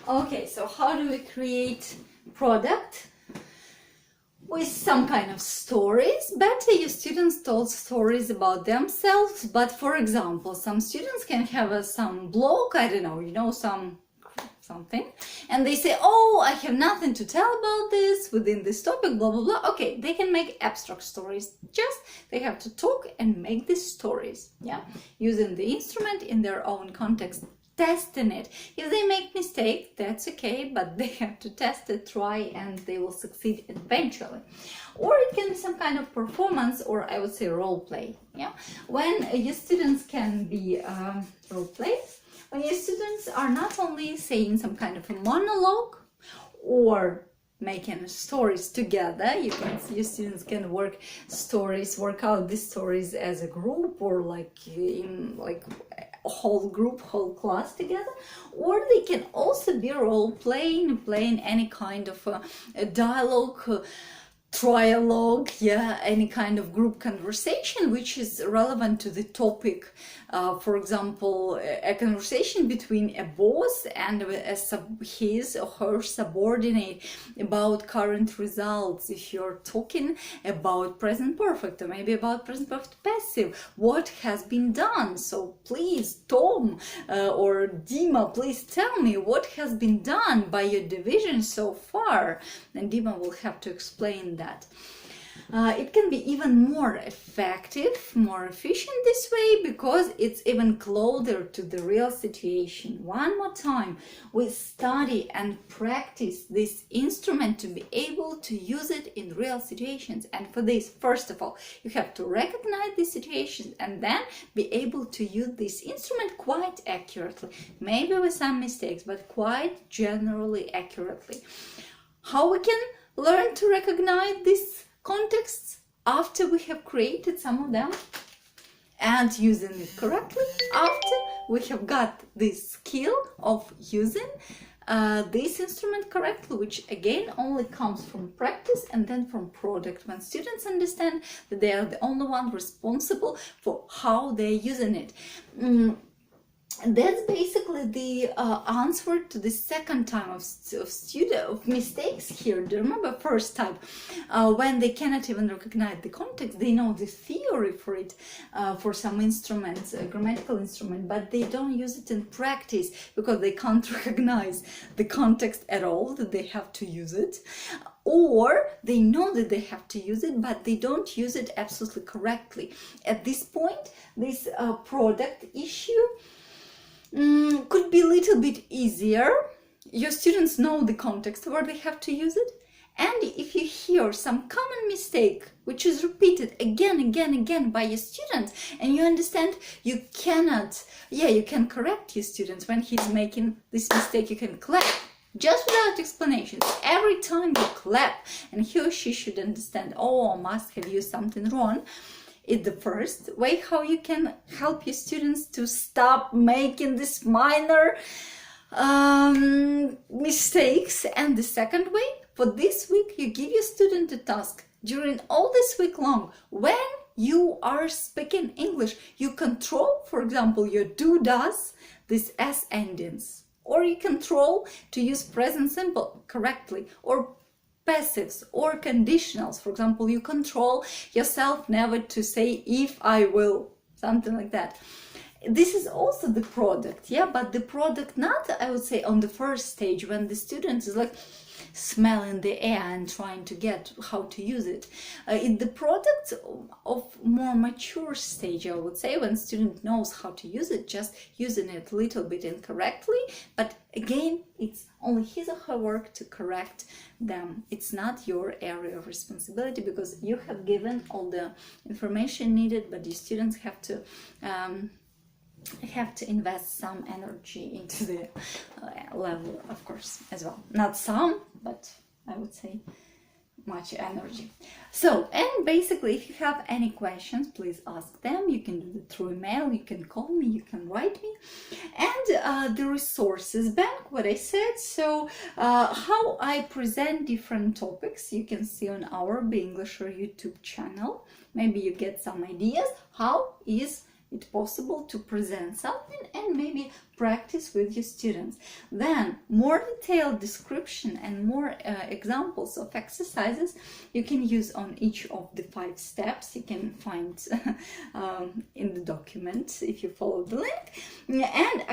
Okay, so how do we create product? With some kind of stories. Better your students told stories about themselves, but for example, some students can have some blog, I don't know, something, and they say, oh, I have nothing to tell about this within this topic, blah blah blah. Okay, they can make abstract stories, just they have to talk and make these stories, yeah, using the instrument in their own context, testing it. If they make mistake, that's okay, but they have to test it, try, and they will succeed eventually. Or it can be some kind of performance, or I would say role play, yeah, when your students can be role play, when your students are not only saying some kind of a monologue or making stories together. Your students can work out these stories as a group, or in a whole group, whole class together, or they can also be role playing any kind of a dialogue, trialogue, yeah, any kind of group conversation which is relevant to the topic. For example, a conversation between a boss and his or her subordinate about current results. If you're talking about present perfect, or maybe about present perfect passive, what has been done. So please, Tom or Dima, please tell me what has been done by your division so far. And Dima will have to explain that. It can be even more effective, more efficient this way, because it's even closer to the real situation. One more time, we study and practice this instrument to be able to use it in real situations. And for this, first of all, you have to recognize the situations and then be able to use this instrument quite accurately. Maybe with some mistakes, but quite generally accurately. How we can learn to recognize these contexts? After we have created some of them and using it correctly, after we have got this skill of using this instrument correctly, which again only comes from practice and then from product, when students understand that they are the only one responsible for how they're using it. That's basically the answer to the second time of mistakes here. Do you remember first time, when they cannot even recognize the context? They know the theory for it, for some instruments, a grammatical instrument, but they don't use it in practice because they can't recognize the context at all, that they have to use it. Or they know that they have to use it, but they don't use it absolutely correctly. At this point, this product issue could be a little bit easier. Your students know the context where they have to use it, and if you hear some common mistake which is repeated again by your students, and you understand you cannot, you can correct your students when he's making this mistake. You can clap just without explanations. Every time you clap, and he or she should understand, oh, I must have used something wrong. It's the first way how you can help your students to stop making these minor mistakes. And the second way, for this week, you give your student a task during all this week long. When you are speaking English, you control, for example, your do, does, these S endings, or you control to use present simple correctly, or passives or conditionals. For example, you control yourself never to say if I will, something like that. This is also the product, but the product not, I would say, on the first stage when the student is like smelling the air and trying to get how to use it. It's the product of more mature stage, I would say, when student knows how to use it, just using it a little bit incorrectly. But again, it's only his or her work to correct them. It's not your area of responsibility, because you have given all the information needed, but the students have to invest some energy into the level, of course, as well. Not some, but I would say much energy. So, and basically, if you have any questions, please ask them. You can do it through email, you can call me, you can write me. And the resources bank, what I said. So how I present different topics, you can see on our Be Englisher YouTube channel. Maybe you get some ideas how is it possible to present something and maybe practice with your students. Then more detailed description and more examples of exercises you can use on each of the 5 steps. You can find in the document if you follow the link. And